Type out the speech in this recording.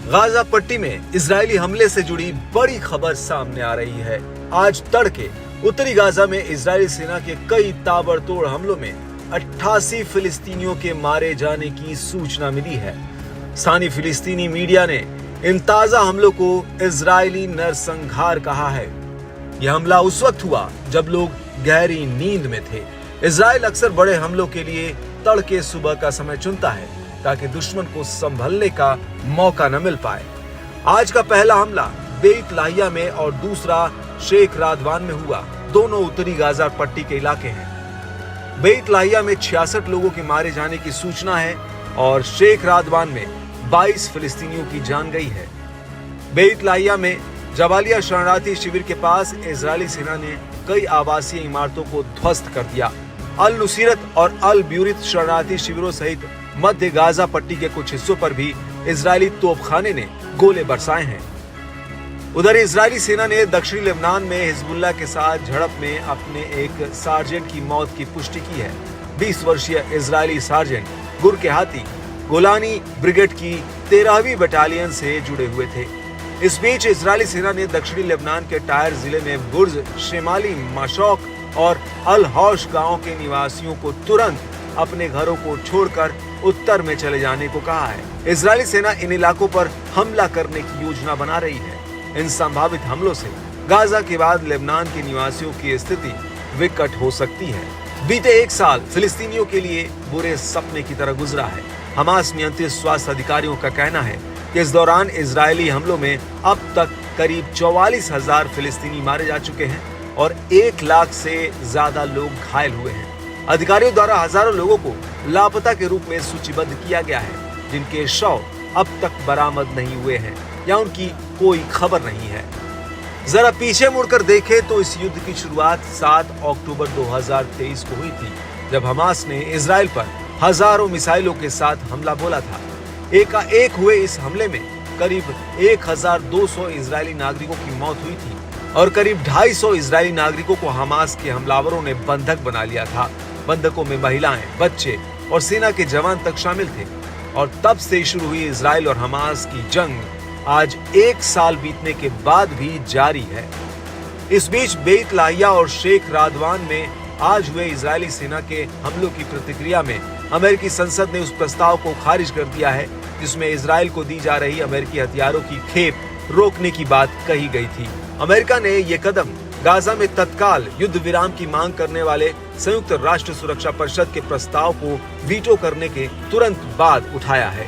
Gaza पट्टी में Israeli हमले से जुड़ी बड़ी खबर सामने आ रही है। आज तड़के उत्तरी गाजा में इजरायली सेना के कई ताबड़तोड़ हमलों में 88 फिलिस्तीनियों के मारे जाने की सूचना मिली है। स्थानीय फिलिस्तीनी मीडिया ने इन ताजा हमलों को इजरायली नरसंहार कहा है। यह हमला उस वक्त हुआ जब लोग गहरी नींद में थे। इजराइल अक्सर बड़े हमलों के लिए तड़के सुबह का समय चुनता है ताकि दुश्मन को संभलने का मौका न मिल पाए। आज का पहला हमला बेत लाहिया में और दूसरा शेख रादवान में हुआ। दोनों उत्तरी गाजा पट्टी के इलाके हैं। बेत लाहिया में 66 लोगों के मारे जाने की सूचना है और शेख रादवान में 22 फिलिस्तीनियों की जान गई है। बेत लाहिया में जबालिया शरणार्थी शिविर के पास इजरायली सेना ने कई आवासीय इमारतों को ध्वस्त कर दिया। अल नुसीरत और अल ब्यूरित शरणार्थी शिविरों सहित मध्य गाजा पट्टी के कुछ हिस्सों पर भी इजरायली तोपखाने ने गोले बरसाए हैं। उधर इजरायली सेना ने दक्षिणी लेबनान में हिजबुल्लाह के साथ झड़प में अपने एक सार्जेंट की मौत की पुष्टि की है। 20 वर्षीय इजरायली सार्जेंट गुर के हाथी गोलानी ब्रिगेड की 13वीं बटालियन से जुड़े हुए थे। इस बीच इजरायली सेना ने दक्षिणी लेबनान के टायर जिले में बुर्ज शिमाली माशौक और अल हौश गांव के निवासियों को तुरंत अपने घरों को छोड़कर उत्तर में चले जाने को कहा है। इजरायली सेना इन इलाकों पर हमला करने की योजना बना रही है। इन संभावित हमलों से गाजा के बाद लेबनान के निवासियों की स्थिति विकट हो सकती है। बीते एक साल फिलिस्तीनियों के लिए बुरे सपने की तरह गुजरा है। हमास नियंत्रित स्वास्थ्य अधिकारियों का कहना है कि इस दौरान इजरायली हमलों में अब तक करीब 44,000 फिलिस्तीनी मारे जा चुके हैं और 1 लाख से ज्यादा लोग घायल हुए हैं। अधिकारियों द्वारा हजारों लोगों को लापता के रूप में सूचीबद्ध किया गया है, जिनके शव अब तक बरामद नहीं हुए हैं या उनकी कोई खबर नहीं है। जरा पीछे मुड़कर देखें तो इस युद्ध की शुरुआत 7 अक्टूबर 2023 को हुई थी, जब हमास ने इजराइल पर हजारों मिसाइलों के साथ हमला बोला था। एकाएक हुए इस हमले में करीब 1200 इजरायली नागरिकों की मौत हुई थी और करीब 250 इजरायली नागरिकों को हमास के हमलावरों ने बंधक बना लिया था। बंधकों में महिलाएं, बच्चे और सेना के जवान तक शामिल थे और तब से शुरू हुई इजराइल और हमास की जंग आज 1 साल बीतने के बाद भी जारी है। इस बीच बेत लाहिया और शेख रादवान में आज हुए इजरायली सेना के हमलों की प्रतिक्रिया में अमेरिकी संसद ने उस प्रस्ताव को खारिज कर दिया है जिसमें इजराइल को दी जा रही अमेरिकी हथियारों की खेप रोकने की बात कही गई थी। अमेरिका ने ये कदम गाजा में तत्काल युद्ध विराम की मांग करने वाले संयुक्त राष्ट्र सुरक्षा परिषद के प्रस्ताव को वीटो करने के तुरंत बाद उठाया है।